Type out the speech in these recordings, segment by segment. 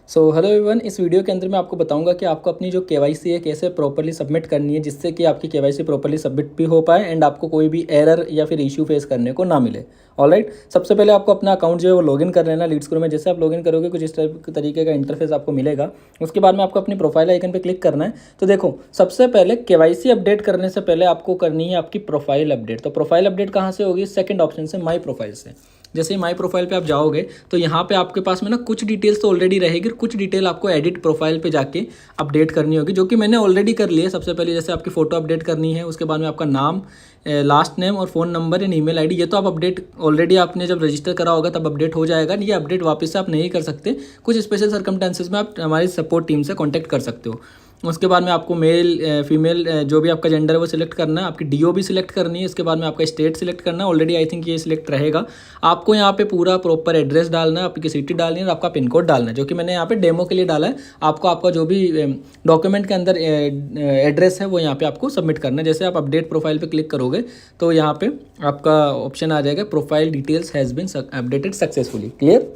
Hello everyone, इस video के अंदर मैं आपको बताऊंगा कि आपको अपनी जो केवाईसी है कैसे प्रॉपर्ली सबमिट करनी है, जिससे कि आपकी केवाईसी प्रॉपर्ली सबमिट भी हो पाए एंड आपको कोई भी एरर या फिर इश्यू फेस करने को ना मिले। ऑलराइट, सबसे पहले आपको अपना अकाउंट जो है वो लॉगिन कर लेना लीड्सक्रू में। जैसे आप लॉगिन करोगे कुछ इस तरीके का इंटरफेस आपको मिलेगा। उसके बाद में आपको अपनी प्रोफाइल आइकन पे क्लिक करना है। तो देखो, सबसे पहले केवाईसी अपडेट करने से पहले आपको करनी है आपकी प्रोफाइल अपडेट। तो प्रोफाइल अपडेट कहाँ से होगी? सेकंड ऑप्शन से, माई प्रोफाइल से। जैसे ही माई प्रोफाइल पे आप जाओगे तो यहाँ पे आपके पास में ना कुछ डिटेल्स तो ऑलरेडी रहेगी, कुछ डिटेल आपको एडिट प्रोफाइल पे जाके अपडेट करनी होगी, जो कि मैंने ऑलरेडी कर ली है। सबसे पहले जैसे आपकी फ़ोटो अपडेट करनी है, उसके बाद में आपका नाम, लास्ट नेम और phone number and email ID. ये तो आप अपडेट ऑलरेडी आपने जब रजिस्टर करा होगा तब अपडेट हो जाएगा। ये अपडेट वापस से आप नहीं कर सकते, कुछ स्पेशल सर्कमस्टेंसेज में आप हमारी सपोर्ट टीम से कॉन्टैक्ट कर सकते हो। उसके बाद में आपको मेल फीमेल जो भी आपका जेंडर है वो सिलेक्ट करना है, आपकी डीओ भी सिलेक्ट करनी है। इसके बाद में आपका स्टेट सिलेक्ट करना है, ऑलरेडी आई थिंक ये सिलेक्ट रहेगा। आपको यहाँ पे पूरा प्रॉपर एड्रेस डालना है, आपकी सिटी डालनी है और आपका पिन कोड डालना है, जो कि मैंने यहाँ पे डेमो के लिए डाला है। आपको आपका जो भी डॉक्यूमेंट के अंदर एड्रेस है वो यहाँ पे आपको सबमिट करना है। जैसे आप अपडेट प्रोफाइल पे क्लिक करोगे तो यहाँ पे आपका ऑप्शन आ जाएगा, profile details has been updated successfully. Clear?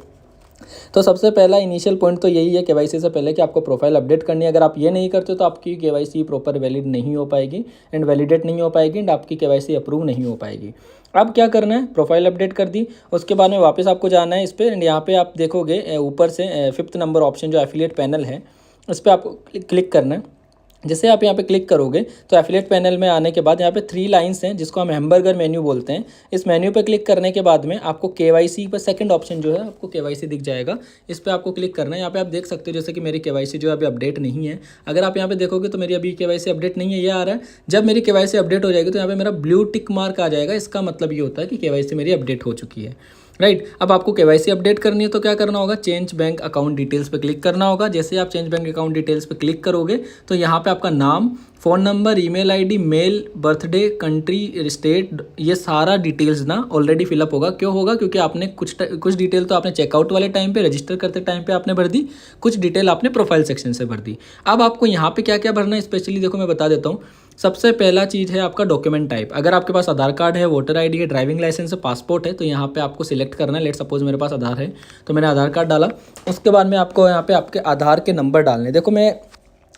तो सबसे पहला इनिशियल पॉइंट तो यही है केवाईसी से पहले कि आपको प्रोफाइल अपडेट करनी है। अगर आप ये नहीं करते तो आपकी केवाईसी प्रॉपर वैलिड नहीं हो पाएगी एंड वैलिडेट नहीं हो पाएगी एंड आपकी केवाईसी अप्रूव नहीं हो पाएगी। अब क्या करना है? प्रोफाइल अपडेट कर दी, उसके बाद में वापस आपको जाना है इस पर एंड यहाँ पे आप देखोगे ऊपर से 5th नंबर ऑप्शन जो एफिलिएट पैनल है इस पर आपको क्लिक करना है। जैसे आप यहाँ पे क्लिक करोगे तो एफिलिएट पैनल में आने के बाद यहाँ पे 3 लाइंस हैं जिसको हम हैमबर्गर मेन्यू बोलते हैं। इस मेन्यू पे क्लिक करने के बाद में आपको केवाईसी पर सेकंड ऑप्शन जो है आपको केवाईसी दिख जाएगा, इस पर आपको क्लिक करना है। यहाँ पे आप देख सकते हो जैसे कि मेरी केवाईसी जो है अभी अपडेट नहीं है। अगर आप यहाँ पे देखोगे तो मेरी अभी केवाईसी अपडेट नहीं है, ये आ रहा है। जब मेरी केवाईसी अपडेट हो जाएगी तो यहाँ पे मेरा ब्लू टिक मार्क आ जाएगा। इसका मतलब ये होता है कि केवाईसी मेरी अपडेट हो चुकी है। राइट, अब आपको केवाईसी अपडेट करनी है तो क्या करना होगा? चेंज बैंक अकाउंट डिटेल्स पे क्लिक करना होगा। जैसे आप चेंज बैंक अकाउंट डिटेल्स पे क्लिक करोगे तो यहाँ पे आपका नाम, phone number, email ID, mail, birthday, country, state, ये सारा डिटेल्स ना ऑलरेडी फिलअप होगा। क्यों होगा? क्योंकि आपने कुछ डिटेल तो आपने चेकआउट वाले टाइम पे, रजिस्टर करते टाइम पे आपने भर दी, कुछ डिटेल आपने प्रोफाइल सेक्शन से भर दी। अब आपको यहाँ पे क्या क्या भरना है स्पेशली देखो मैं बता देता हूँ। सबसे पहला चीज़ है आपका डॉक्यूमेंट टाइप। अगर आपके पास आधार कार्ड है, वोटर आईडी है, ड्राइविंग लाइसेंस है, पासपोर्ट है तो यहाँ पे आपको सिलेक्ट करना है। लेट सपोज मेरे पास आधार है तो मैंने आधार कार्ड डाला। उसके बाद में आपको यहाँ पे आपके आधार के नंबर डालने। देखो मैं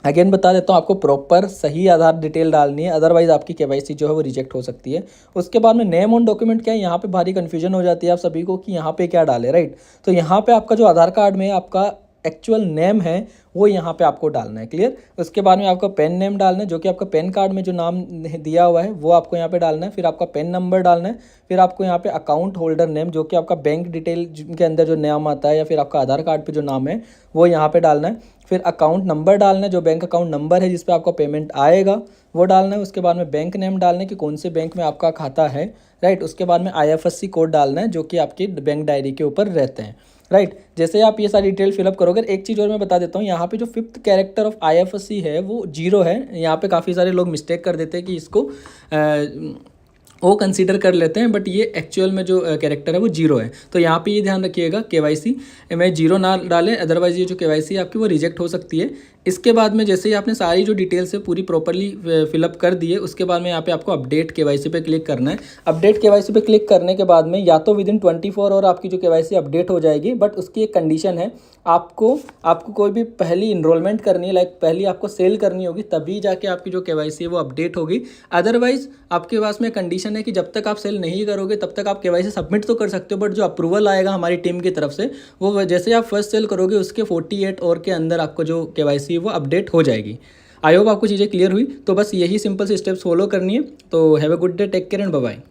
अगेन बता देता हूँ, आपको प्रॉपर सही आधार डिटेल डालनी है, अदरवाइज आपकी केवाईसी जो है वो रिजेक्ट हो सकती है। उसके बाद में नेम ऑन डॉक्यूमेंट क्या है, यहाँ पे भारी कन्फ्यूजन हो जाती है आप सभी को कि यहाँ पे क्या डाले। राइट, तो यहाँ पे आपका जो आधार कार्ड में आपका एक्चुअल नेम है वो यहाँ पे आपको डालना है। क्लियर? उसके बाद में आपका पेन नेम डालना है, जो कि आपका पेन कार्ड में जो नाम दिया हुआ है वो आपको यहाँ पे डालना है। फिर आपका पेन नंबर डालना है। फिर आपको यहाँ पे अकाउंट होल्डर नेम, जो कि आपका बैंक डिटेल के अंदर जो नाम आता है या फिर आपका आधार कार्ड पे जो नाम है वो यहाँ पे डालना है। फिर अकाउंट नंबर डालना है, जो बैंक अकाउंट नंबर है जिस पे आपका पेमेंट आएगा वो डालना है। उसके बाद में बैंक नेम डालना है कि कौन से बैंक में आपका खाता है। राइट, उसके बाद में IFSC कोड डालना है जो कि आपकी बैंक डायरी के ऊपर रहते हैं। राइट, जैसे आप ये सारी डिटेल फिलअप करोगे, एक चीज़ और मैं बता देता हूँ, यहाँ पे जो 5th कैरेक्टर ऑफ IFSC है वो 0 है। यहाँ पे काफ़ी सारे लोग मिस्टेक कर देते हैं कि इसको वो कंसीडर कर लेते हैं, बट ये एक्चुअल में जो कैरेक्टर है वो 0 है। तो यहाँ पे ये ध्यान रखिएगा केवाईसी में 0 ना डालें, अदरवाइज ये जो केवाईसी है आपकी वो रिजेक्ट हो सकती है। इसके बाद में जैसे ही आपने सारी जो डिटेल्स है पूरी प्रॉपर्ली फिलअप कर दी है, उसके बाद में यहाँ पे आपको अपडेट केवाईसी पे क्लिक करना है। अपडेट केवाईसी पे क्लिक करने के बाद में या तो विदिन 24 आवर आपकी जो केवाईसी अपडेट हो जाएगी, बट उसकी एक कंडीशन है, आपको कोई भी पहली इनरोलमेंट करनी है, लाइक पहली आपको सेल करनी होगी, तभी जाके आपकी जो केवाईसी है वो अपडेट होगी। अदरवाइज आपके पास में कंडीशन है कि जब तक आप सेल नहीं करोगे तब तक आप केवाईसी सबमिट तो कर सकते हो, बट जो अप्रूवल आएगा हमारी टीम की तरफ से वो जैसे आप फर्स्ट सेल करोगे उसके 48 आवर के अंदर आपको जो केवाईसी वो अपडेट हो जाएगी। आई होप आपको चीज़ें क्लियर हुई। तो बस यही सिंपल से स्टेप्स फॉलो करनी है। तो have a good day, take care and bye bye.